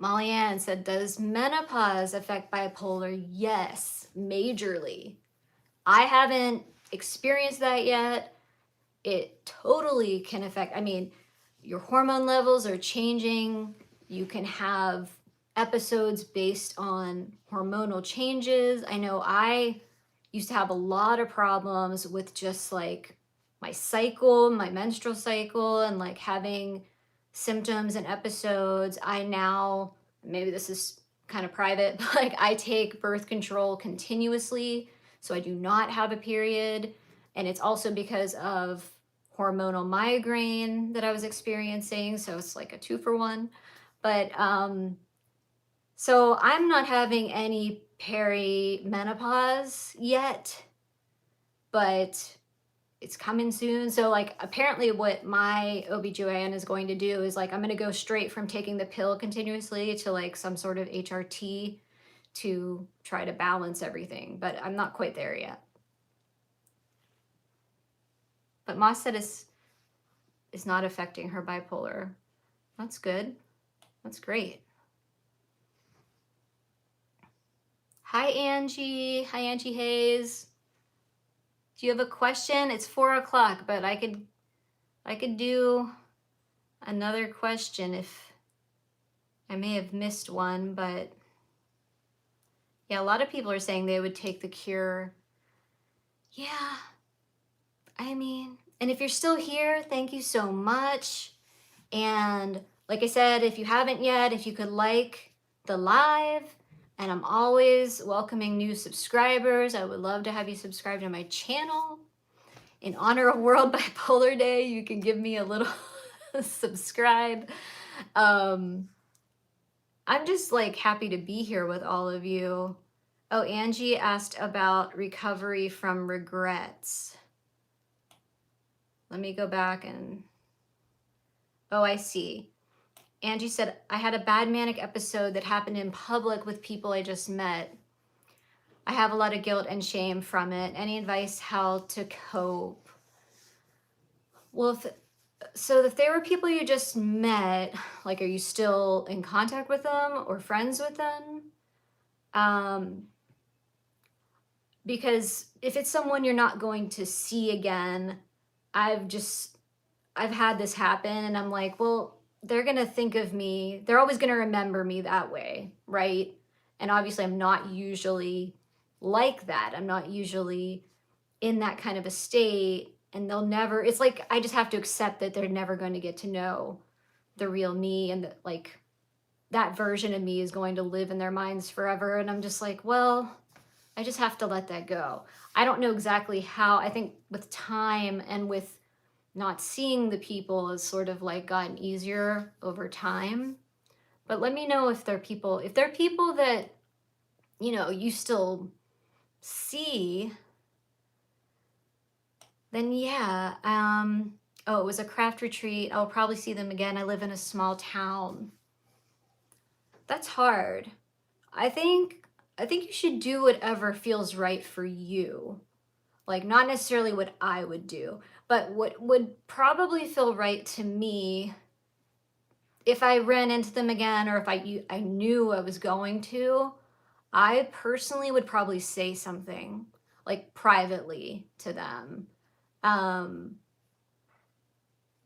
Molly Ann said, does menopause affect bipolar? Yes, majorly. I haven't experienced that yet. It totally can affect, I mean, your hormone levels are changing. You can have episodes based on hormonal changes. I know I used to have a lot of problems with just like my cycle, my menstrual cycle, and like having symptoms and episodes. I now, maybe this is kind of private, but like I take birth control continuously, so I do not have a period. And it's also because of hormonal migraine that I was experiencing. So it's like a 2-for-1. But so I'm not having any perimenopause yet, but it's coming soon. So like apparently what my OBGYN is going to do is like I'm going to go straight from taking the pill continuously to like some sort of HRT to try to balance everything, but I'm not quite there yet. But Moss said is not affecting her bipolar. That's good. That's great. Hi, Angie. Hi, Angie Hayes. Do you have a question? It's 4 o'clock, but I could do another question if I may have missed one, but yeah, a lot of people are saying they would take the cure. Yeah, I mean, and if you're still here, thank you so much. And like I said, if you haven't yet, if you could like the live, and I'm always welcoming new subscribers. I would love to have you subscribe to my channel. In honor of World Bipolar Day, you can give me a little subscribe. I'm just like happy to be here with all of you. Oh, Angie asked about recovery from regrets. Let me go back and, oh, I see. Angie said, I had a bad manic episode that happened in public with people I just met. I have a lot of guilt and shame from it. Any advice how to cope? Well, so if they were people you just met, like, are you still in contact with them or friends with them? Because if it's someone you're not going to see again, I've had this happen and I'm like, well, they're going to think of me. They're always going to remember me that way, right? And obviously I'm not usually like that. I'm not usually in that kind of a state, and they'll never, it's like, I just have to accept that they're never going to get to know the real me, and that, like, that version of me is going to live in their minds forever. And I'm just like, well, I just have to let that go. I don't know exactly how. I think with time and with not seeing the people has sort of like gotten easier over time. But let me know if they're people that, you know, you still see, then yeah. Oh, it was a craft retreat. I'll probably see them again. I live in a small town. That's hard. I think you should do whatever feels right for you. Like, not necessarily what I would do, but what would probably feel right to me if I ran into them again, or if I knew I was going to. I personally would probably say something, like, privately to them.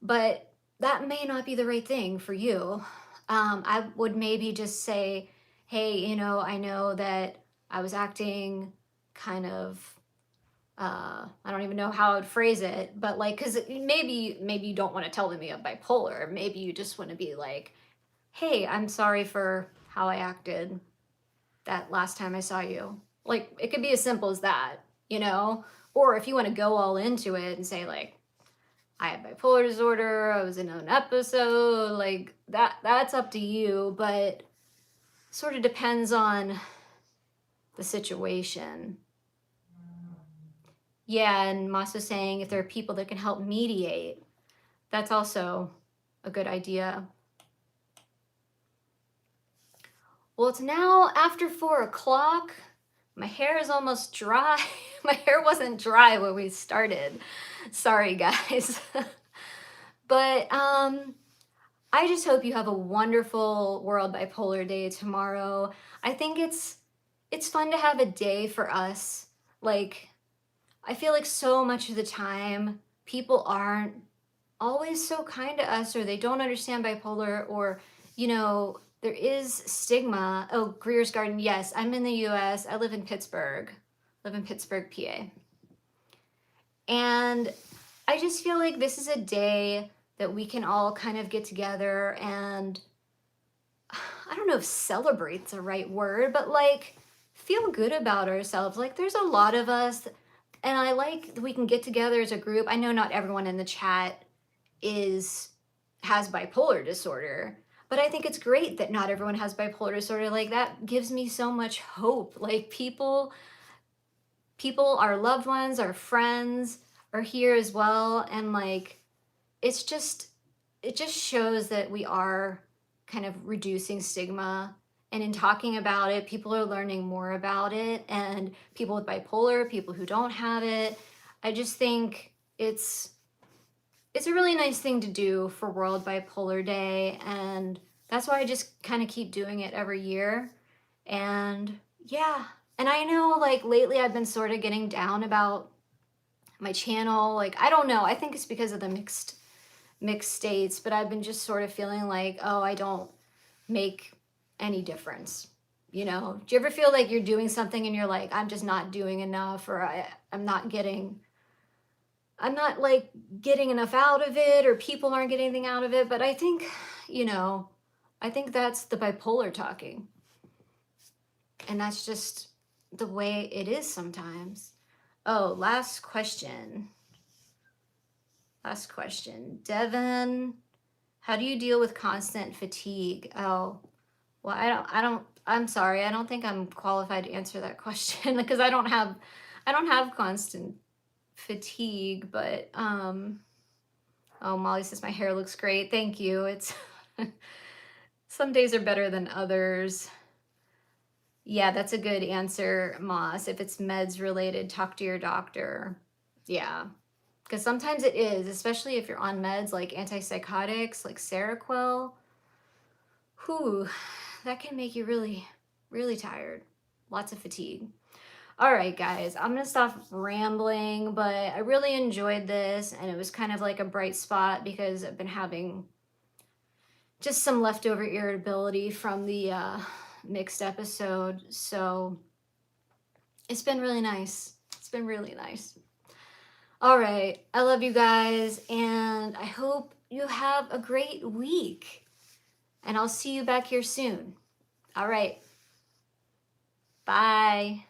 But that may not be the right thing for you. I would maybe just say, hey, you know, I know that I was acting kind of, I don't even know how I would phrase it, but like, cause maybe you don't want to tell them you have bipolar. Maybe you just want to be like, hey, I'm sorry for how I acted that last time I saw you. Like, it could be as simple as that, you know? Or if you want to go all into it and say like, I have bipolar disorder, I was in an episode, like that's up to you, but sort of depends on the situation. Yeah, and Mas was saying if there are people that can help mediate, that's also a good idea. Well, it's now after 4 o'clock. My hair is almost dry. My hair wasn't dry when we started. Sorry, guys. But I just hope you have a wonderful World Bipolar Day tomorrow. I think it's fun to have a day for us. Like, I feel like so much of the time people aren't always so kind to us, or they don't understand bipolar, or, you know, there is stigma. Oh, Greer's Garden. Yes, I'm in the US. I live in Pittsburgh. PA. And I just feel like this is a day that we can all kind of get together and, I don't know if celebrate's the right word, but like feel good about ourselves. Like, there's a lot of us, and I like that we can get together as a group. I know not everyone in the chat has bipolar disorder, but I think it's great that not everyone has bipolar disorder. Like, that gives me so much hope. Like, people, our loved ones, our friends are here as well, and like, it just shows that we are kind of reducing stigma, and in talking about it, people are learning more about it, and people with bipolar, people who don't have it. I just think it's a really nice thing to do for World Bipolar Day, and that's why I just kind of keep doing it every year. And yeah, And I know like lately I've been sort of getting down about my channel. Like, I don't know. I think it's because of the mixed states, but I've been just sort of feeling like, oh, I don't make any difference. You know, do you ever feel like you're doing something and you're like, I'm just not doing enough, or I'm not like getting enough out of it, or people aren't getting anything out of it. But I think, you know, I think that's the bipolar talking. And that's just the way it is sometimes. Oh, last question. Last question. Devin, how do you deal with constant fatigue? Oh, well, I'm sorry. I don't think I'm qualified to answer that question because I don't have constant fatigue, but oh, Molly says my hair looks great. Thank you. It's some days are better than others. Yeah, that's a good answer, Moss. If it's meds related, talk to your doctor. Yeah, because sometimes it is, especially if you're on meds like antipsychotics, like Seroquel. Whew, that can make you really, really tired. Lots of fatigue. All right, guys, I'm gonna stop rambling, but I really enjoyed this, and it was kind of like a bright spot because I've been having just some leftover irritability from the mixed episode. So it's been really nice. It's been really nice. All right, I love you guys, and I hope you have a great week. And I'll see you back here soon. All right. Bye.